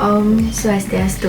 Om Swastiastu.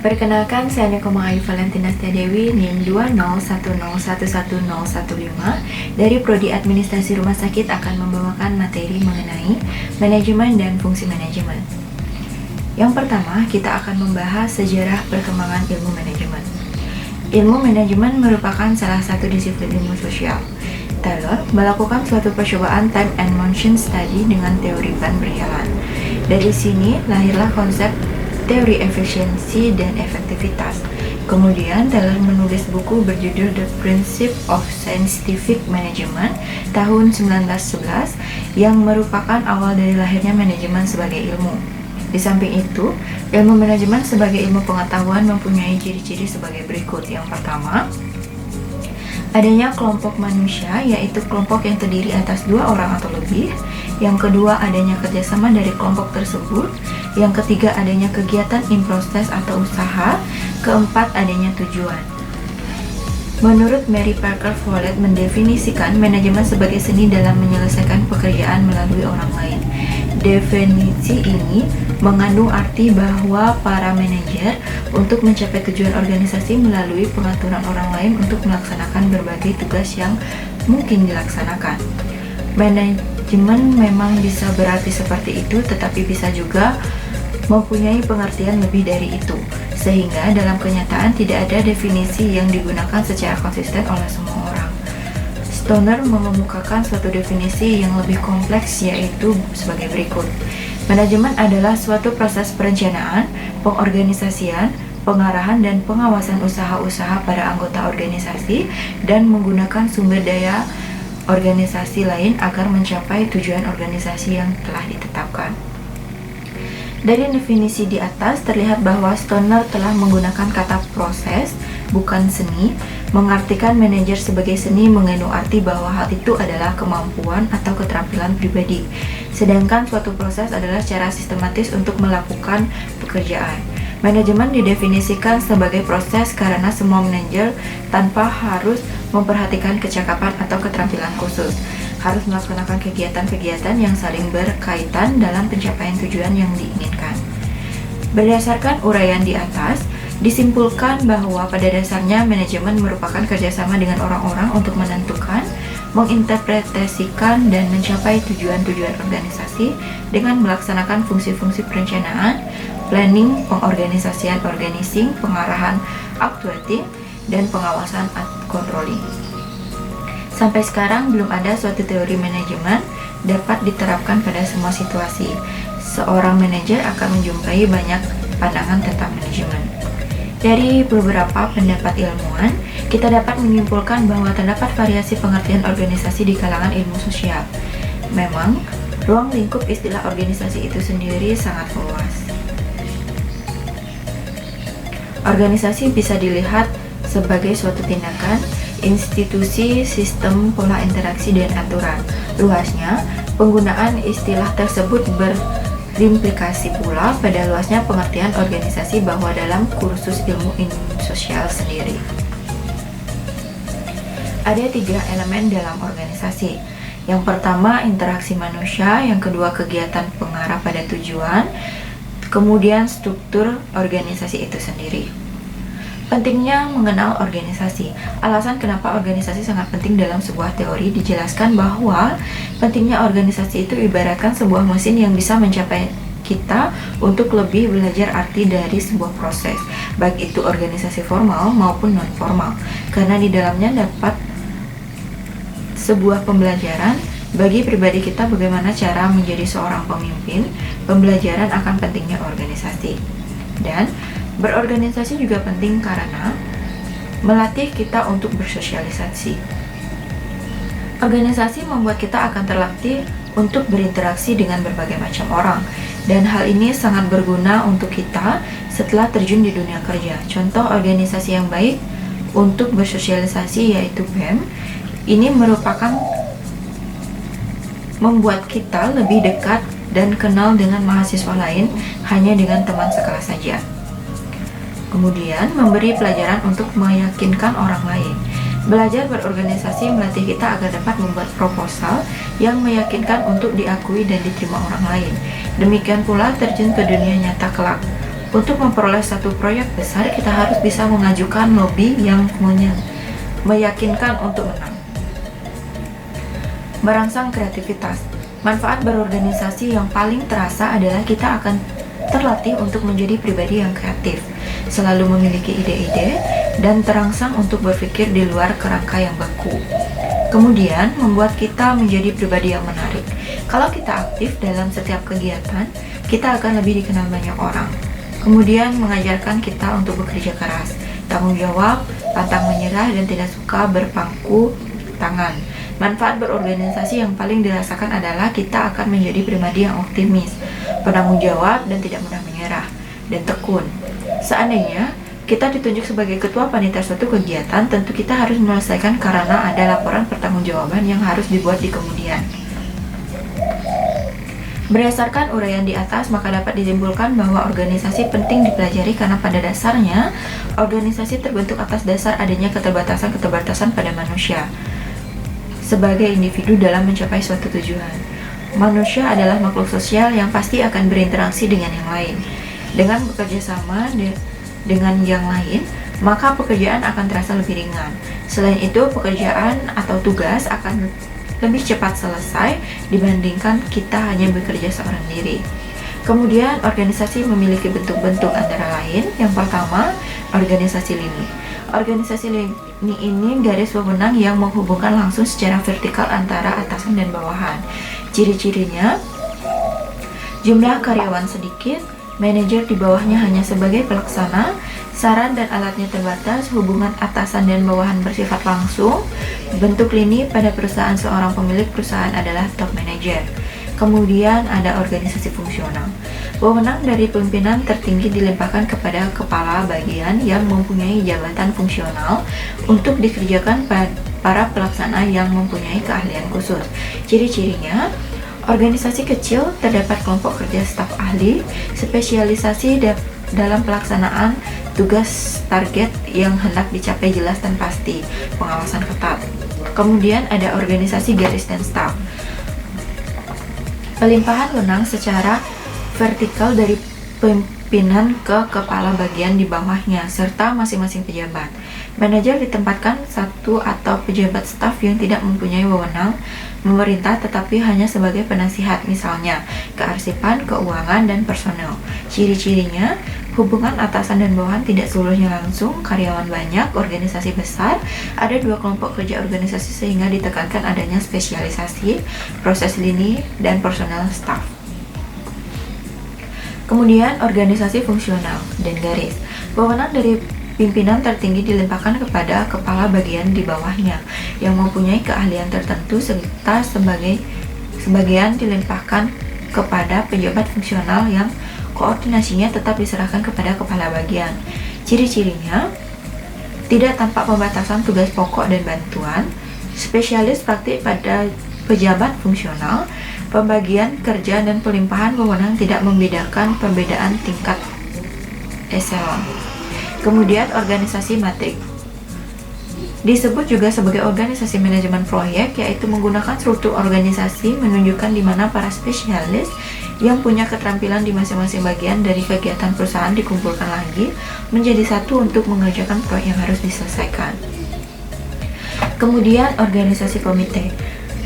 Perkenalkan, saya Nikoma Ayu Valentina Setiadewi, NIM 201011115 dari Prodi Administrasi Rumah Sakit akan membawakan materi mengenai manajemen dan fungsi manajemen. Yang pertama, kita akan membahas sejarah perkembangan ilmu manajemen. Ilmu manajemen merupakan salah satu disiplin ilmu sosial. Taylor melakukan suatu percobaan time and motion study dengan teori ban berjalan. Dari sini lahirlah konsep teori efisiensi dan efektivitas. Kemudian Taylor menulis buku berjudul The Principle of Scientific Management tahun 1911 yang merupakan awal dari lahirnya manajemen sebagai ilmu. Di samping itu, ilmu manajemen sebagai ilmu pengetahuan mempunyai ciri-ciri sebagai berikut. Yang pertama, adanya kelompok manusia, yaitu kelompok yang terdiri atas 2 orang atau lebih. Yang kedua, adanya kerjasama dari kelompok tersebut. Yang ketiga, adanya kegiatan in process atau usaha. Keempat, adanya tujuan. Menurut Mary Parker Follett mendefinisikan manajemen sebagai seni dalam menyelesaikan pekerjaan melalui orang lain. Definisi ini mengandung arti bahwa para manajer untuk mencapai tujuan organisasi melalui pengaturan orang lain untuk melaksanakan berbagai tugas yang mungkin dilaksanakan. Manajemen memang bisa berarti seperti itu, tetapi bisa juga mempunyai pengertian lebih dari itu, sehingga dalam kenyataan tidak ada definisi yang digunakan secara konsisten oleh semua orang. Stoner mengemukakan suatu definisi yang lebih kompleks, yaitu sebagai berikut. Manajemen adalah suatu proses perencanaan, pengorganisasian, pengarahan, dan pengawasan usaha-usaha pada anggota organisasi dan menggunakan sumber daya organisasi lain agar mencapai tujuan organisasi yang telah ditetapkan. Dari definisi di atas terlihat bahwa Stoner telah menggunakan kata proses, bukan seni, mengartikan manajer sebagai seni mengandung arti bahwa hal itu adalah kemampuan atau keterampilan pribadi, sedangkan suatu proses adalah cara sistematis untuk melakukan pekerjaan. Manajemen didefinisikan sebagai proses karena semua manajer tanpa harus memperhatikan kecakapan atau keterampilan khusus harus melaksanakan kegiatan-kegiatan yang saling berkaitan dalam pencapaian tujuan yang diinginkan. Berdasarkan uraian di atas, disimpulkan bahwa pada dasarnya manajemen merupakan kerjasama dengan orang-orang untuk menentukan, menginterpretasikan, dan mencapai tujuan-tujuan organisasi dengan melaksanakan fungsi-fungsi perencanaan, planning, pengorganisasian, organizing, pengarahan, actuating, dan pengawasan controlling. Sampai sekarang belum ada suatu teori manajemen dapat diterapkan pada semua situasi. Seorang manajer akan menjumpai banyak pandangan tentang manajemen. Dari beberapa pendapat ilmuwan, kita dapat menyimpulkan bahwa terdapat variasi pengertian organisasi di kalangan ilmu sosial. Memang, ruang lingkup istilah organisasi itu sendiri sangat luas. Organisasi bisa dilihat sebagai suatu tindakan, institusi, sistem, pola interaksi, dan aturan. Luasnya, penggunaan istilah tersebut berimplikasi pula pada luasnya pengertian organisasi bahwa dalam kursus ilmu sosial sendiri. Ada 3 elemen dalam organisasi. Yang pertama, interaksi manusia. Yang kedua, kegiatan pengarah pada tujuan. Kemudian, struktur organisasi itu sendiri. Pentingnya mengenal organisasi. Alasan kenapa organisasi sangat penting dalam sebuah teori dijelaskan bahwa pentingnya organisasi itu ibaratkan sebuah mesin yang bisa mencapai kita untuk lebih belajar arti dari sebuah proses, baik itu organisasi formal maupun non-formal, karena di dalamnya dapat sebuah pembelajaran bagi pribadi kita bagaimana cara menjadi seorang pemimpin, pembelajaran akan pentingnya organisasi. Dan berorganisasi juga penting karena melatih kita untuk bersosialisasi. Organisasi membuat kita akan terlatih untuk berinteraksi dengan berbagai macam orang, dan hal ini sangat berguna untuk kita setelah terjun di dunia kerja. Contoh organisasi yang baik untuk bersosialisasi yaitu BEM. Ini merupakan membuat kita lebih dekat dan kenal dengan mahasiswa lain hanya dengan teman sekelas saja. Kemudian, memberi pelajaran untuk meyakinkan orang lain. Belajar berorganisasi melatih kita agar dapat membuat proposal yang meyakinkan untuk diakui dan diterima orang lain. Demikian pula terjun ke dunia nyata kelak. Untuk memperoleh satu proyek besar, kita harus bisa mengajukan lobby yang meyakinkan untuk menang. Merangsang kreativitas. Manfaat berorganisasi yang paling terasa adalah kita akan terlatih untuk menjadi pribadi yang kreatif, selalu memiliki ide-ide, dan terangsang untuk berpikir di luar kerangka yang baku. Kemudian, membuat kita menjadi pribadi yang menarik. Kalau kita aktif dalam setiap kegiatan, kita akan lebih dikenal banyak orang. Kemudian, mengajarkan kita untuk bekerja keras, tanggung jawab, pantang menyerah, dan tidak suka berpangku tangan. Manfaat berorganisasi yang paling dirasakan adalah kita akan menjadi pribadi yang optimis, penanggung jawab, dan tidak mudah menyerah, dan tekun. Seandainya kita ditunjuk sebagai ketua panitia suatu kegiatan, tentu kita harus menyelesaikan karena ada laporan pertanggungjawaban yang harus dibuat di kemudian. Berdasarkan uraian di atas, maka dapat disimpulkan bahwa organisasi penting dipelajari karena pada dasarnya, organisasi terbentuk atas dasar adanya keterbatasan-keterbatasan pada manusia sebagai individu dalam mencapai suatu tujuan. Manusia adalah makhluk sosial yang pasti akan berinteraksi dengan yang lain. Dengan bekerja sama dengan yang lain, maka pekerjaan akan terasa lebih ringan. Selain itu, pekerjaan atau tugas akan lebih cepat selesai dibandingkan kita hanya bekerja seorang diri. Kemudian, organisasi memiliki bentuk-bentuk antara lain. Yang pertama, organisasi lini. Organisasi lini ini garis wewenang yang menghubungkan langsung secara vertikal antara atasan dan bawahan. Ciri-cirinya, jumlah karyawan sedikit, manajer di bawahnya hanya sebagai pelaksana, saran dan alatnya terbatas, hubungan atasan dan bawahan bersifat langsung. Bentuk lini pada perusahaan seorang pemilik perusahaan adalah top manager. Kemudian ada organisasi fungsional. Wewenang dari pimpinan tertinggi dilimpahkan kepada kepala bagian yang mempunyai jabatan fungsional untuk dikerjakan para pelaksana yang mempunyai keahlian khusus. Ciri-cirinya, organisasi kecil terdapat kelompok kerja staf ahli, spesialisasi dalam pelaksanaan tugas target yang hendak dicapai jelas dan pasti, pengawasan ketat. Kemudian ada organisasi garis dan staf. Pelimpahan wewenang secara vertikal dari pimpinan ke kepala bagian di bawahnya, serta masing-masing pejabat. Manajer ditempatkan satu atau pejabat staf yang tidak mempunyai wewenang memerintah tetapi hanya sebagai penasihat, misalnya kearsipan, keuangan, dan personel. Ciri-cirinya, hubungan atasan dan bawahan tidak seluruhnya langsung, karyawan banyak, organisasi besar, ada dua kelompok kerja organisasi sehingga ditekankan adanya spesialisasi, proses lini, dan personel staf. Kemudian organisasi fungsional dan garis. Wewenang dari pimpinan tertinggi dilimpahkan kepada kepala bagian di bawahnya yang mempunyai keahlian tertentu serta sebagian dilimpahkan kepada pejabat fungsional yang koordinasinya tetap diserahkan kepada kepala bagian. Ciri-cirinya, tidak tampak pembatasan tugas pokok dan bantuan, spesialis praktik pada pejabat fungsional, pembagian kerja dan pelimpahan wewenang tidak membedakan perbedaan tingkat eselon. Kemudian organisasi matrik disebut juga sebagai organisasi manajemen proyek, yaitu menggunakan struktur organisasi menunjukkan di mana para spesialis yang punya keterampilan di masing-masing bagian dari kegiatan perusahaan dikumpulkan lagi menjadi satu untuk mengerjakan proyek yang harus diselesaikan. Kemudian organisasi komite.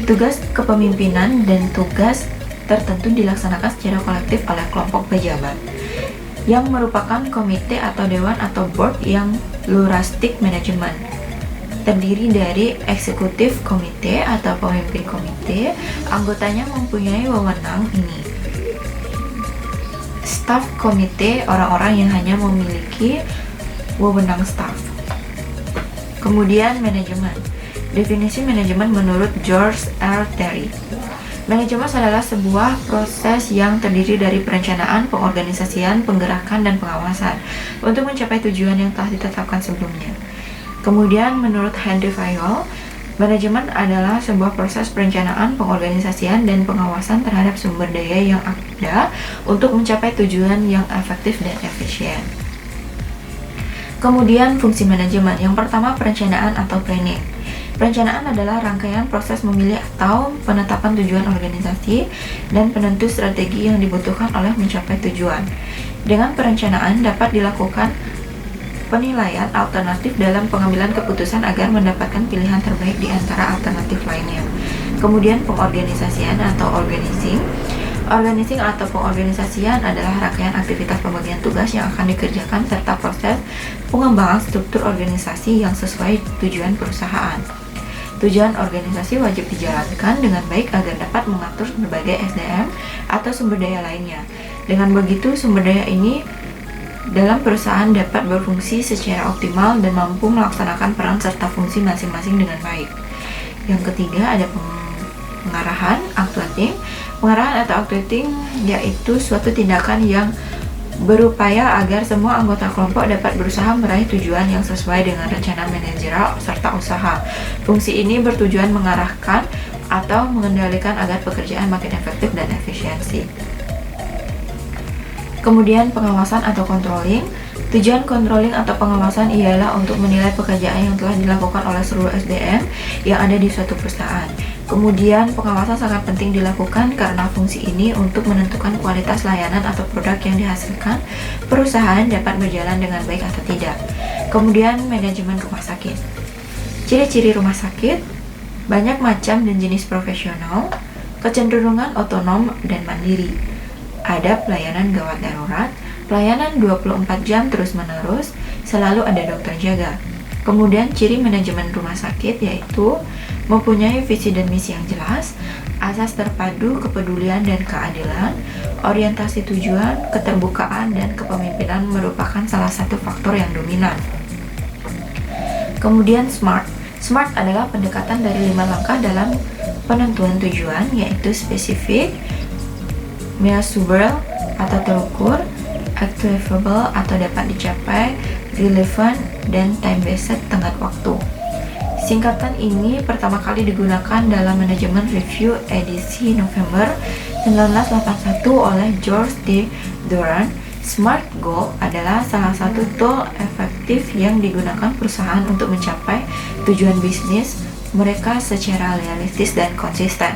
Tugas kepemimpinan dan tugas tertentu dilaksanakan secara kolektif oleh kelompok pejabat yang merupakan komite atau dewan atau board yang pluralistik manajemen. Terdiri dari eksekutif komite atau pemimpin komite, anggotanya mempunyai wewenang ini. Staf komite, orang-orang yang hanya memiliki wewenang staf. Kemudian manajemen. Definisi manajemen menurut George R. Terry. Manajemen adalah sebuah proses yang terdiri dari perencanaan, pengorganisasian, penggerakan, dan pengawasan untuk mencapai tujuan yang telah ditetapkan sebelumnya. Kemudian menurut Henry Fayol, manajemen adalah sebuah proses perencanaan, pengorganisasian, dan pengawasan terhadap sumber daya yang ada untuk mencapai tujuan yang efektif dan efisien. Kemudian fungsi manajemen. Yang pertama, perencanaan atau planning. Perencanaan adalah rangkaian proses memilih atau penetapan tujuan organisasi dan penentu strategi yang dibutuhkan oleh mencapai tujuan. Dengan perencanaan dapat dilakukan penilaian alternatif dalam pengambilan keputusan agar mendapatkan pilihan terbaik di antara alternatif lainnya. Kemudian pengorganisasian atau organizing. Organizing atau pengorganisasian adalah rangkaian aktivitas pembagian tugas yang akan dikerjakan serta proses pengembangan struktur organisasi yang sesuai tujuan perusahaan. Tujuan organisasi wajib dijalankan dengan baik agar dapat mengatur berbagai SDM atau sumber daya lainnya. Dengan begitu, sumber daya ini dalam perusahaan dapat berfungsi secara optimal dan mampu melaksanakan peran serta fungsi masing-masing dengan baik. Yang ketiga ada pengarahan, actuating. Pengarahan atau actuating yaitu suatu tindakan yang berupaya agar semua anggota kelompok dapat berusaha meraih tujuan yang sesuai dengan rencana manajerial serta usaha. Fungsi ini bertujuan mengarahkan atau mengendalikan agar pekerjaan makin efektif dan efisiensi. Kemudian pengawasan atau controlling. Tujuan controlling atau pengawasan ialah untuk menilai pekerjaan yang telah dilakukan oleh seluruh SDM yang ada di suatu perusahaan. Kemudian pengawasan sangat penting dilakukan karena fungsi ini untuk menentukan kualitas layanan atau produk yang dihasilkan perusahaan dapat berjalan dengan baik atau tidak. Kemudian manajemen rumah sakit. Ciri-ciri rumah sakit, banyak macam dan jenis profesional, kecenderungan otonom dan mandiri. Ada pelayanan gawat darurat, pelayanan 24 jam terus-menerus, selalu ada dokter jaga. Kemudian ciri manajemen rumah sakit yaitu mempunyai visi dan misi yang jelas, asas terpadu kepedulian dan keadilan, orientasi tujuan, keterbukaan, dan kepemimpinan merupakan salah satu faktor yang dominan. Kemudian SMART. SMART adalah pendekatan dari 5 langkah dalam penentuan tujuan, yaitu spesifik, measurable atau terukur, achievable atau dapat dicapai, relevant, dan time-based tenggat waktu. Singkatan ini pertama kali digunakan dalam manajemen review edisi November 1981 oleh George D. Doran. SMART Goal adalah salah satu tool efektif yang digunakan perusahaan untuk mencapai tujuan bisnis mereka secara realistis dan konsisten.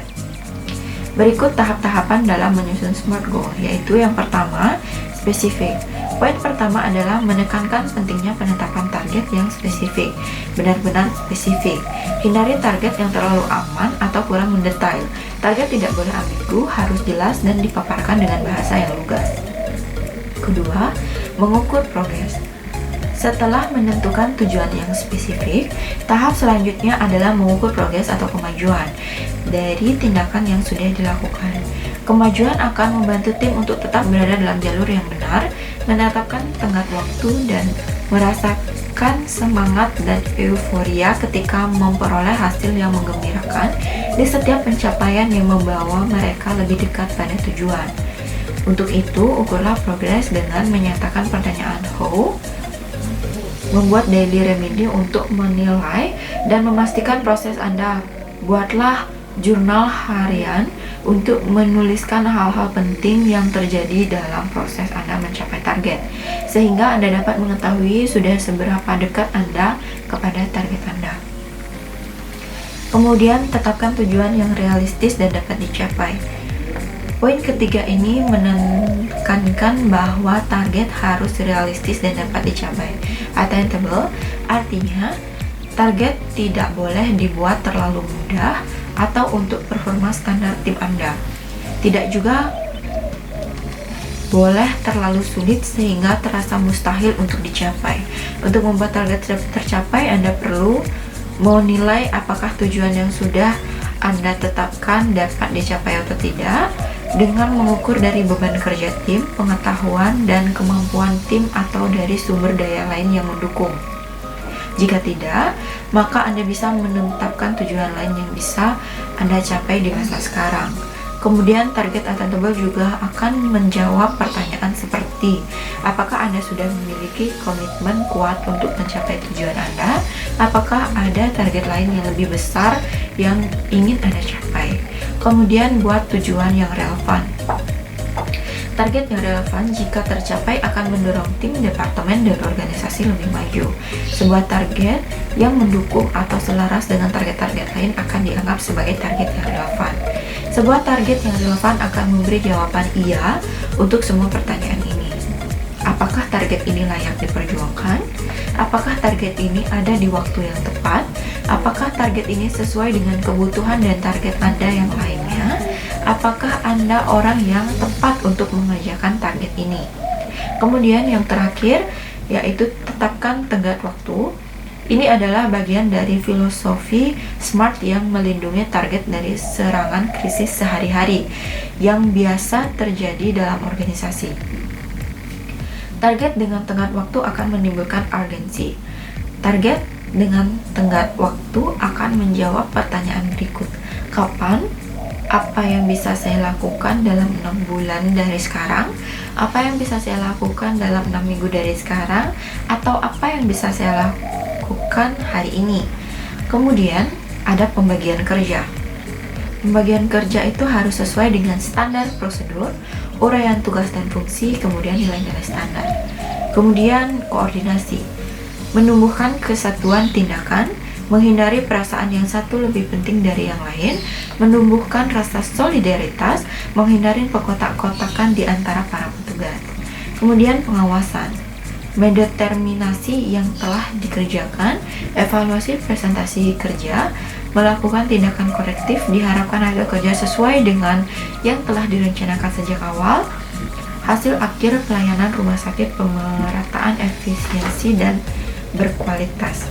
Berikut tahap-tahapan dalam menyusun SMART Goal, yaitu yang pertama, spesifik. Poin pertama adalah menekankan pentingnya penetapan target yang spesifik, benar-benar spesifik. Hindari target yang terlalu aman atau kurang mendetail. Target tidak boleh ambigu, harus jelas dan dipaparkan dengan bahasa yang lugas. Kedua, mengukur progres. Setelah menentukan tujuan yang spesifik, tahap selanjutnya adalah mengukur progres atau kemajuan dari tindakan yang sudah dilakukan. Kemajuan akan membantu tim untuk tetap berada dalam jalur yang benar, menetapkan tenggat waktu, dan merasakan semangat dan euforia ketika memperoleh hasil yang menggembirakan di setiap pencapaian yang membawa mereka lebih dekat pada tujuan. Untuk itu, ukurlah progres dengan menyatakan pertanyaan how, membuat daily remedy untuk menilai dan memastikan proses Anda. Buatlah jurnal harian untuk menuliskan hal-hal penting yang terjadi dalam proses Anda mencapai target, sehingga Anda dapat mengetahui sudah seberapa dekat Anda kepada target Anda. Kemudian, tetapkan tujuan yang realistis dan dapat dicapai. Poin ketiga ini menekankan bahwa target harus realistis dan dapat dicapai. Attainable artinya target tidak boleh dibuat terlalu mudah atau untuk performa standar tim Anda. Tidak juga boleh terlalu sulit sehingga terasa mustahil untuk dicapai. Untuk membuat target tercapai, Anda perlu menilai apakah tujuan yang sudah Anda tetapkan dapat dicapai atau tidak, dengan mengukur dari beban kerja tim, pengetahuan, dan kemampuan tim atau dari sumber daya lain yang mendukung. Jika tidak, maka Anda bisa menetapkan tujuan lain yang bisa Anda capai di masa sekarang. Kemudian target attainable juga akan menjawab pertanyaan seperti apakah Anda sudah memiliki komitmen kuat untuk mencapai tujuan Anda? Apakah ada target lain yang lebih besar yang ingin Anda capai? Kemudian buat tujuan yang relevan. Target yang relevan jika tercapai akan mendorong tim, departemen, dan organisasi lebih maju. Sebuah target yang mendukung atau selaras dengan target-target lain akan dianggap sebagai target yang relevan. Sebuah target yang relevan akan memberi jawaban iya untuk semua pertanyaan ini. Apakah target ini layak diperjuangkan? Apakah target ini ada di waktu yang tepat? Apakah target ini sesuai dengan kebutuhan dan target Anda yang lainnya? Apakah Anda orang yang tepat untuk mengerjakan target ini? Kemudian yang terakhir, yaitu tetapkan tenggat waktu. Ini adalah bagian dari filosofi SMART yang melindungi target dari serangan krisis sehari-hari yang biasa terjadi dalam organisasi. Target dengan tenggat waktu akan menimbulkan urgensi. Target dengan tenggat waktu akan menjawab pertanyaan berikut. Kapan? Apa yang bisa saya lakukan dalam 6 bulan dari sekarang? Apa yang bisa saya lakukan dalam 6 minggu dari sekarang? Atau apa yang bisa saya lakukan hari ini? Kemudian ada pembagian kerja. Pembagian kerja itu harus sesuai dengan standar prosedur, uraian tugas dan fungsi, kemudian nilai-nilai standar. Kemudian koordinasi, menumbuhkan kesatuan tindakan, menghindari perasaan yang satu lebih penting dari yang lain, menumbuhkan rasa solidaritas, menghindari pekotak-kotakan di antara para petugas. Kemudian pengawasan, mendeterminasi yang telah dikerjakan, evaluasi presentasi kerja, melakukan tindakan korektif, diharapkan hasil kerja sesuai dengan yang telah direncanakan sejak awal, hasil akhir pelayanan rumah sakit, pemerataan efisiensi dan berkualitas.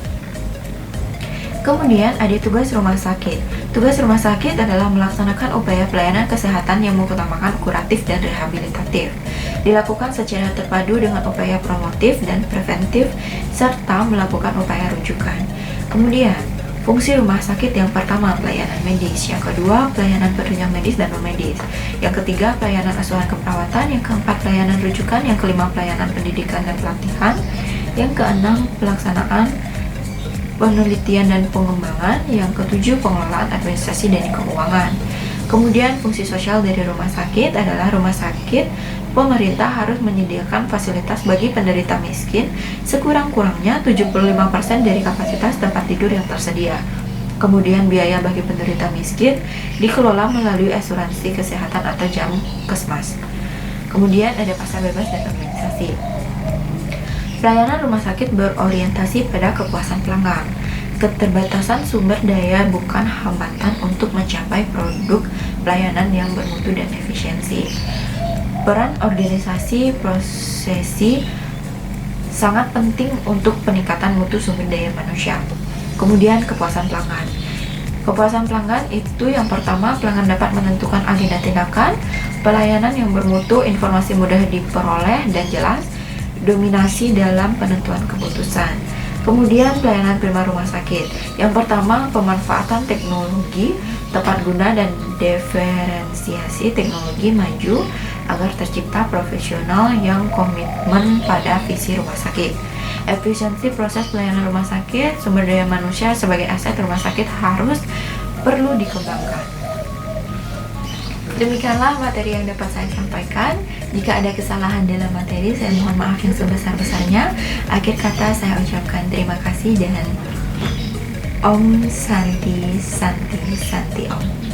Kemudian ada tugas rumah sakit. Tugas rumah sakit adalah melaksanakan upaya pelayanan kesehatan yang mengutamakan kuratif dan rehabilitatif. Dilakukan secara terpadu dengan upaya promotif dan preventif, serta melakukan upaya rujukan. Kemudian, fungsi rumah sakit yang pertama, pelayanan medis. Yang kedua, pelayanan penunjang medis dan non-medis. Yang ketiga, pelayanan asuhan keperawatan. Yang keempat, pelayanan rujukan. Yang kelima, pelayanan pendidikan dan pelatihan. Yang keenam, pelaksanaan penelitian dan pengembangan. Yang ketujuh, pengelolaan administrasi dan keuangan. Kemudian fungsi sosial dari rumah sakit adalah rumah sakit pemerintah harus menyediakan fasilitas bagi penderita miskin sekurang-kurangnya 75% dari kapasitas tempat tidur yang tersedia. Kemudian biaya bagi penderita miskin dikelola melalui asuransi kesehatan atau Jamkesmas. Kemudian ada pasar bebas dan organisasi. Pelayanan rumah sakit berorientasi pada kepuasan pelanggan. Keterbatasan sumber daya bukan hambatan untuk mencapai produk pelayanan yang bermutu dan efisiensi. Peran organisasi prosesi sangat penting untuk peningkatan mutu sumber daya manusia. Kemudian kepuasan pelanggan. Kepuasan pelanggan itu yang pertama, pelanggan dapat menentukan agenda tindakan, pelayanan yang bermutu, informasi mudah diperoleh dan jelas, dominasi dalam penentuan keputusan. Kemudian pelayanan prima rumah sakit. Yang pertama, pemanfaatan teknologi tepat guna dan diferensiasi teknologi maju agar tercipta profesional yang komitmen pada visi rumah sakit. Efisiensi proses pelayanan rumah sakit, sumber daya manusia sebagai aset rumah sakit harus perlu dikembangkan. Demikianlah materi yang dapat saya sampaikan. Jika ada kesalahan dalam materi, saya mohon maaf yang sebesar-besarnya. Akhir kata saya ucapkan terima kasih dan Om Santi Santi Santi Om.